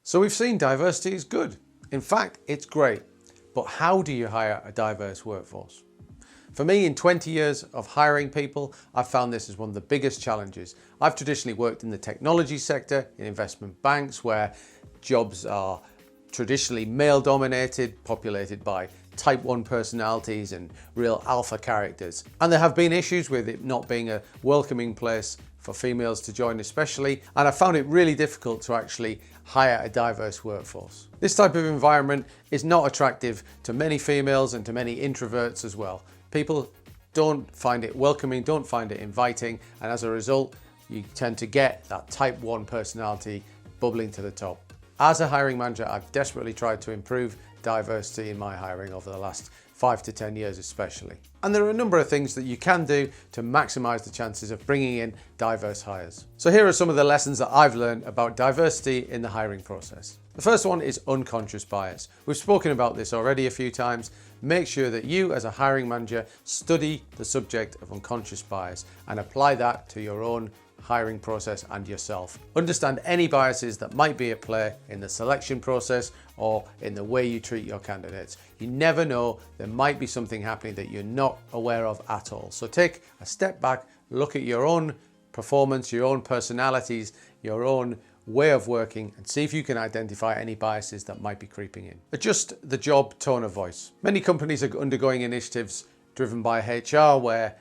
So we've seen diversity is good. In fact, it's great. But how do you hire a diverse workforce? For me, in 20 years of hiring people, I've found this as one of the biggest challenges. I've traditionally worked in the technology sector, in investment banks, where jobs are traditionally male-dominated, populated by type 1 personalities and real alpha characters. And there have been issues with it not being a welcoming place for females to join especially, and I found it really difficult to actually hire a diverse workforce. This type of environment is not attractive to many females and to many introverts as well. People don't find it welcoming, don't find it inviting, and as a result, you tend to get that type 1 personality bubbling to the top. As a hiring manager, I've desperately tried to improve diversity in my hiring over the last 5 to 10 years especially. And there are a number of things that you can do to maximize the chances of bringing in diverse hires. So here are some of the lessons that I've learned about diversity in the hiring process. The first one is unconscious bias. We've spoken about this already a few times. Make sure that you as a hiring manager study the subject of unconscious bias and apply that to your own hiring process and yourself. Understand any biases that might be at play in the selection process or in the way you treat your candidates. You never know, there might be something happening that you're not aware of at all. So take a step back, look at your own performance, your own personalities, your own way of working, and see if you can identify any biases that might be creeping in. Adjust the job tone of voice. Many companies are undergoing initiatives driven by HR where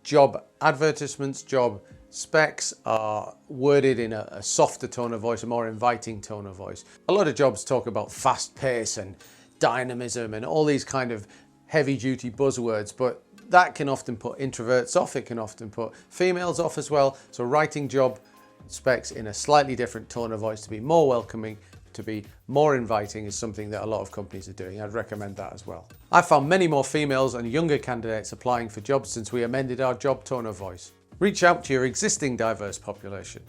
job advertisements, job specs are worded in a softer tone of voice, a more inviting tone of voice. A lot of jobs talk about fast pace and dynamism and all these kind of heavy duty buzzwords, but that can often put introverts off, it can often put females off as well. So writing job specs in a slightly different tone of voice to be more welcoming, to be more inviting is something that a lot of companies are doing. I'd recommend that as well. I've found many more females and younger candidates applying for jobs since we amended our job tone of voice. Reach out to your existing diverse population.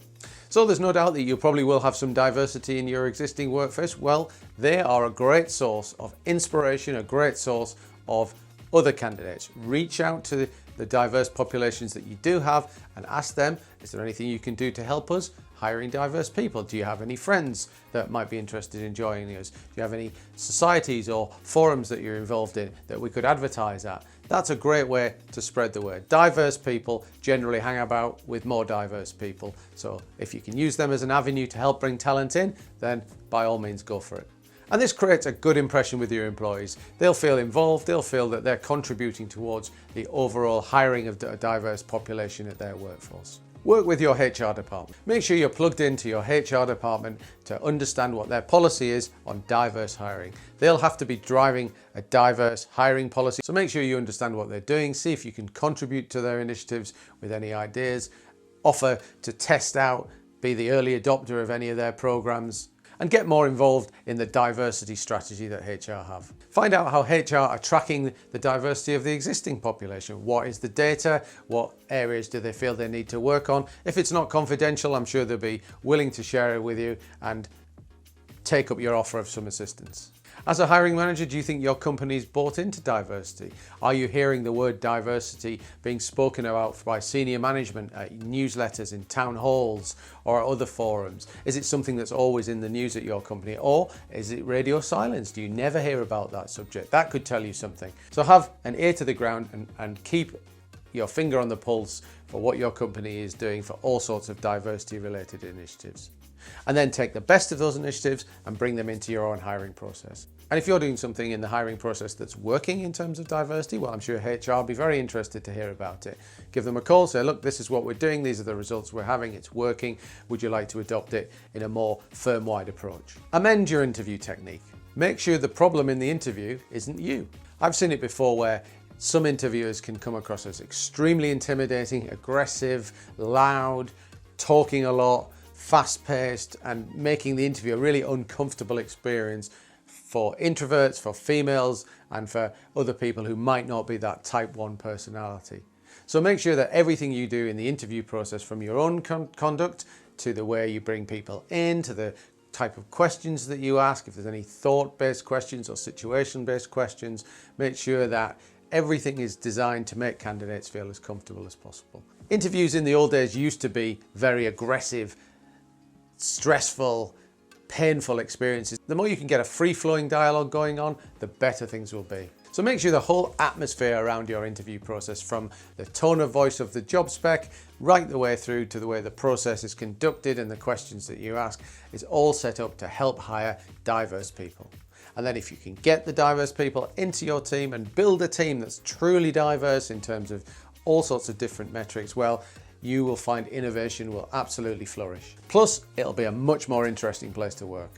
So there's no doubt that you probably will have some diversity in your existing workforce. Well, they are a great source of inspiration, a great source of other candidates. Reach out to the diverse populations that you do have and ask them, is there anything you can do to help us hiring diverse people? Do you have any friends that might be interested in joining us? Do you have any societies or forums that you're involved in that we could advertise at? That's a great way to spread the word. Diverse people generally hang about with more diverse people. So if you can use them as an avenue to help bring talent in, then by all means go for it. And this creates a good impression with your employees. They'll feel involved, they'll feel that they're contributing towards the overall hiring of a diverse population at their workforce. Work with your HR department. Make sure you're plugged into your HR department to understand what their policy is on diverse hiring. They'll have to be driving a diverse hiring policy, so make sure you understand what they're doing, see if you can contribute to their initiatives with any ideas, offer to test out, be the early adopter of any of their programs, and get more involved in the diversity strategy that HR have. Find out how HR are tracking the diversity of the existing population. What is the data? What areas do they feel they need to work on? If it's not confidential, I'm sure they'll be willing to share it with you and take up your offer of some assistance. As a hiring manager, do you think your company's bought into diversity? Are you hearing the word diversity being spoken about by senior management at newsletters, in town halls, or at other forums? Is it something that's always in the news at your company, or is it radio silence? Do you never hear about that subject? That could tell you something. So have an ear to the ground and keep your finger on the pulse for what your company is doing for all sorts of diversity related initiatives. And then take the best of those initiatives and bring them into your own hiring process. And if you're doing something in the hiring process that's working in terms of diversity, well, I'm sure HR will be very interested to hear about it. Give them a call, say, look, this is what we're doing, these are the results we're having, it's working, would you like to adopt it in a more firm-wide approach? Amend your interview technique. Make sure the problem in the interview isn't you. I've seen it before where some interviewers can come across as extremely intimidating, aggressive, loud, talking a lot, fast-paced, and making the interview a really uncomfortable experience for introverts, for females, and for other people who might not be that type 1 personality. So make sure that everything you do in the interview process, from your own conduct to the way you bring people in, to the type of questions that you ask, if there's any thought-based questions or situation-based questions, make sure that everything is designed to make candidates feel as comfortable as possible. Interviews in the old days used to be very aggressive, stressful, painful experiences. The more you can get a free-flowing dialogue going on, the better things will be. So make sure the whole atmosphere around your interview process, from the tone of voice of the job spec right the way through to the way the process is conducted and the questions that you ask, is all set up to help hire diverse people. And then if you can get the diverse people into your team and build a team that's truly diverse in terms of all sorts of different metrics, well, you will find innovation will absolutely flourish. Plus, it'll be a much more interesting place to work.